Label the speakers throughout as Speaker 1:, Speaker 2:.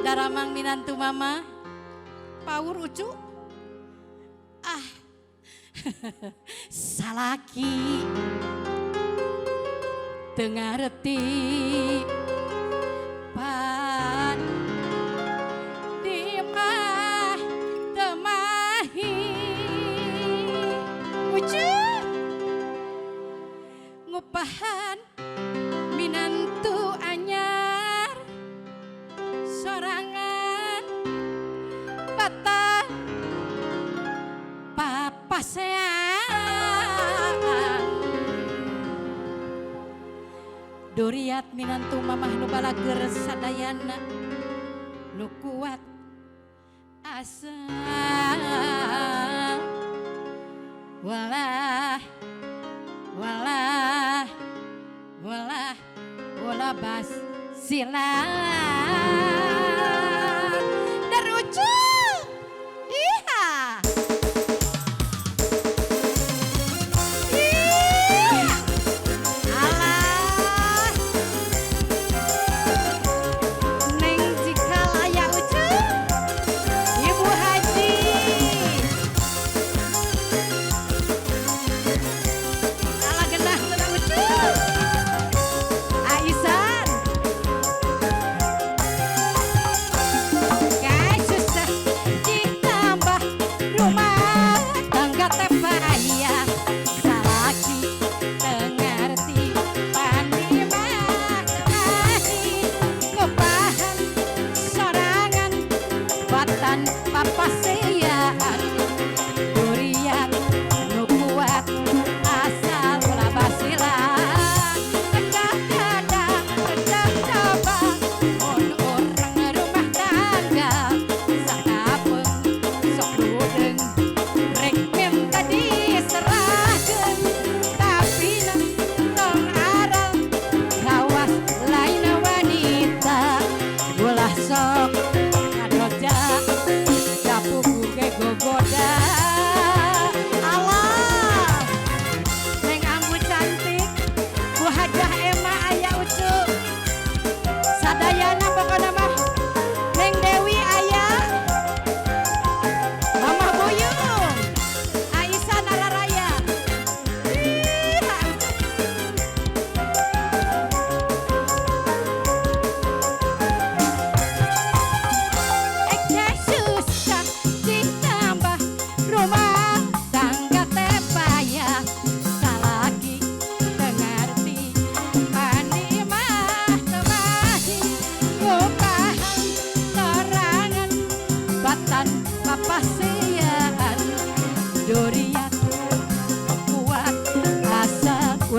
Speaker 1: Daramang minantu mama Paur ucu salaki tengareti pan di mah temahi ucu ngupahan minantu anyar sorangan patah papa Duriat minantu mamah nu balager sadayana nu kuat asa walah walah walah walah bas silang darucu iha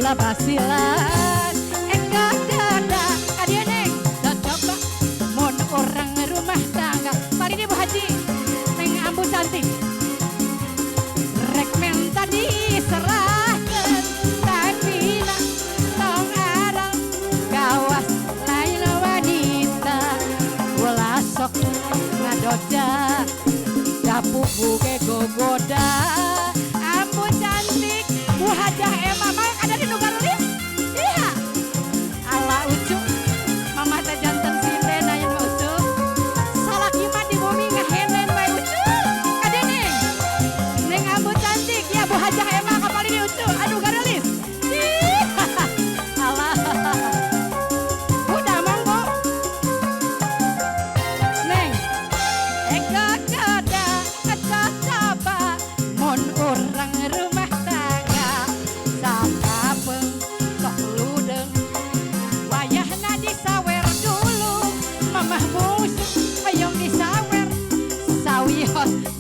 Speaker 1: basilan engkau dada kadia neng coba mon orang rumah tangga mari deh Bu Haji neng ambu cantik rek men tadi serahkan tapi nak tong arang gawas lain wanita ulah sok ngadoja dapuk buke gogoda ambu cantik Bu Hajah Emma ada di Nugarulis? Iya. Ala ucu, mama teh janten sinden aya nu ucu. Salaki mah di bumi ngahenen bae ucu. Kade neng. Neng ambu cantik ya Bu Hajah Emma kapal ini ucu. Aduh garulis. Ala. Udah manggo. Neng. Eka kada kacaba mon orang rumah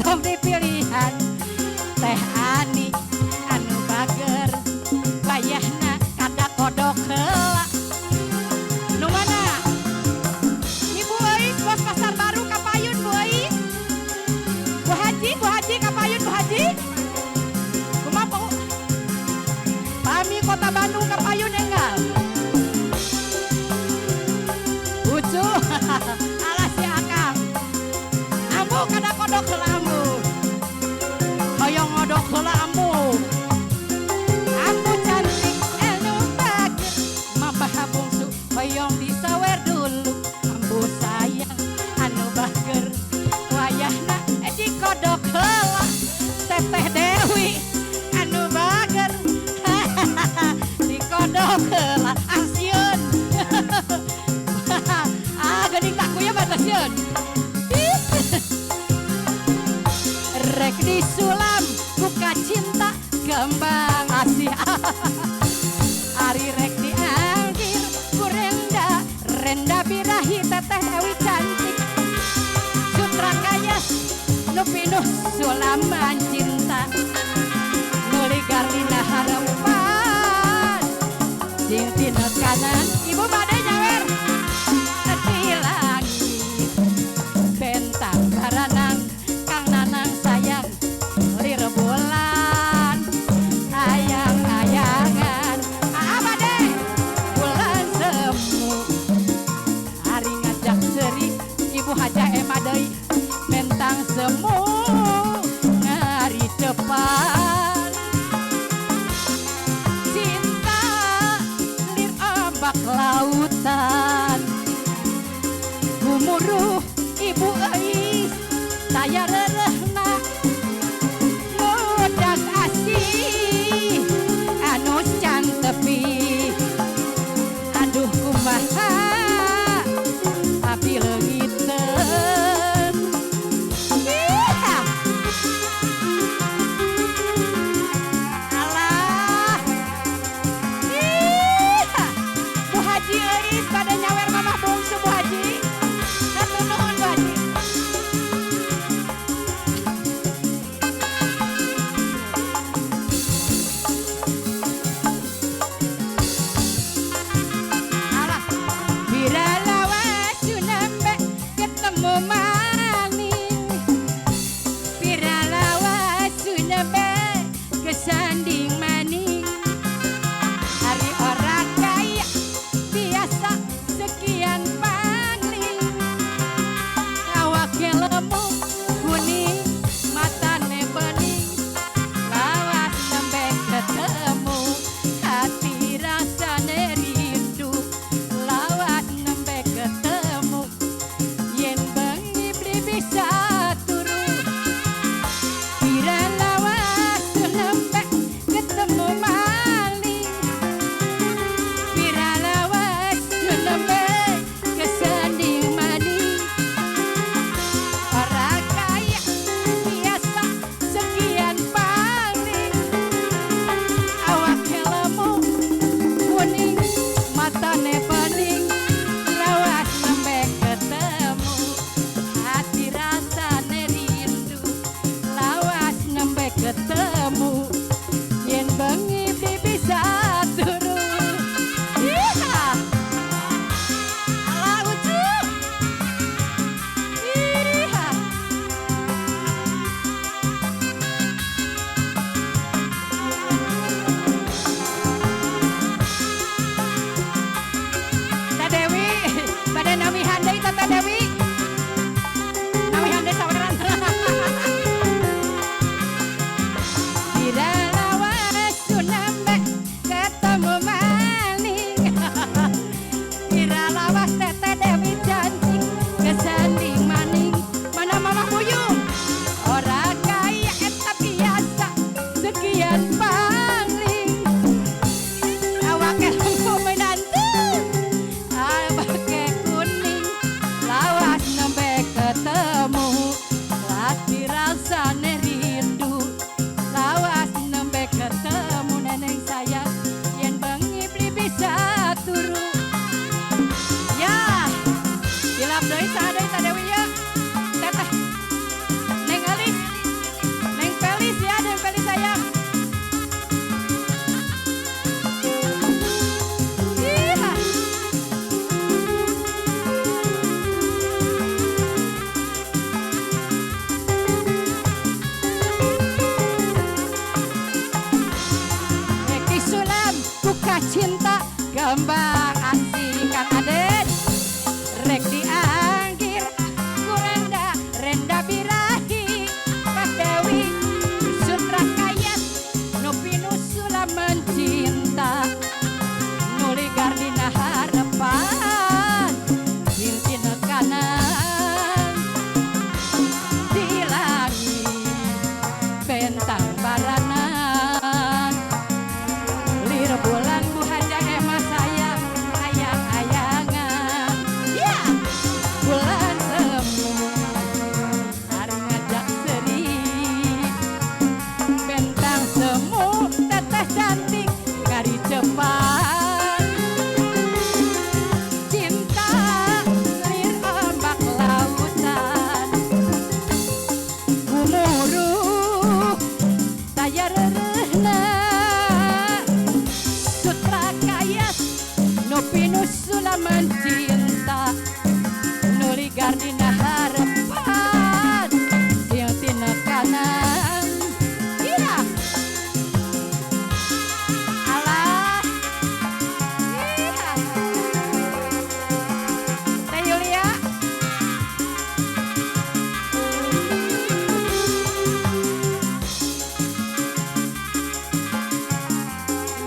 Speaker 1: tong dipilihan teh ani anu bager bayahna kada kodok heula nu mana Ibu Eis bos pasar baru Kapayun Bu Eis Bu Haji Kapayun Bu Haji kumaha Po Pami kota Bandung Kapayun enggal lucu alas si akang ambu kada kodok heula ambu hoyong ngodok heula ambu ambu cantik anu bager mabah bungsu hoyong disawer dulu ambu sayang anu Production. Rek disulam buka cinta kembang asih. Ari rek dianggir kurenda renda birahi teteh Dewi cantik. Sutra kayas nu pinuh sulaman cinta. Nuli gardina harapan sing tina kanan ibu bade nyawer di langit bentang baranang kang nanang sayang lir bulan ayang-ayangan bade bulan semu hari ngajak seri ibu haja ema deui bentang semu ngari cepat cinta lir ombak lautan gumuruh ibu euy saya rerehna modak asih anu can tepi aduh kumaha tapi leungiteun alah Bu Haji euy pada nyawer mamah bungsu Bu Haji hatur nuhun Bu Haji. Alah biralawa sunembe ketemu maning biralawa sunembe kesanding maning hari orang kaya biasa sekian pangling awake lemu kuning matane bening lawas nembe ketemu hati rasane rindu lawas nembe ketemu yen bengi beli bisa turu biralawa sunembe ketemu maling biralawa sunembe kesanding maning orang kaya biasa sekian paling awake lemu kuning matane bening lawas nembe ketemu hati rasane rindu lawas nembe ketemu yen bengi beli bisa turu. Iya alah ucup iya Teh Dewi pada nami handai Teh Dewi nami handai saweran biralawa sunembe ketemu maning biralawa Teh Dewi cantik kesanding maning mana mama buyung orang kaya eta biasa sekian pangling awake lemu menantu abake kuning lawas nembe ketemu hati rasane rindu lawas nembe ketemu neneng sayang yen bengi beli bisa turu ya ilap deui saha deui Teh Dewi ya teteh Neng Elis Neng Pelis ya Neng Pelis sayang iya rek disulam buka cinta kembang asih Kang Aden rek dianggir kurenda renda birahi Pak Dewi sutra kayas nu pinuh sulaman cinta nuli gardina harapan sing tina kanan di langit bentang baranang lir bulan Bu Haja ema sayang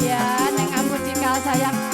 Speaker 1: Ya, Neng Ambu Cikal sayang.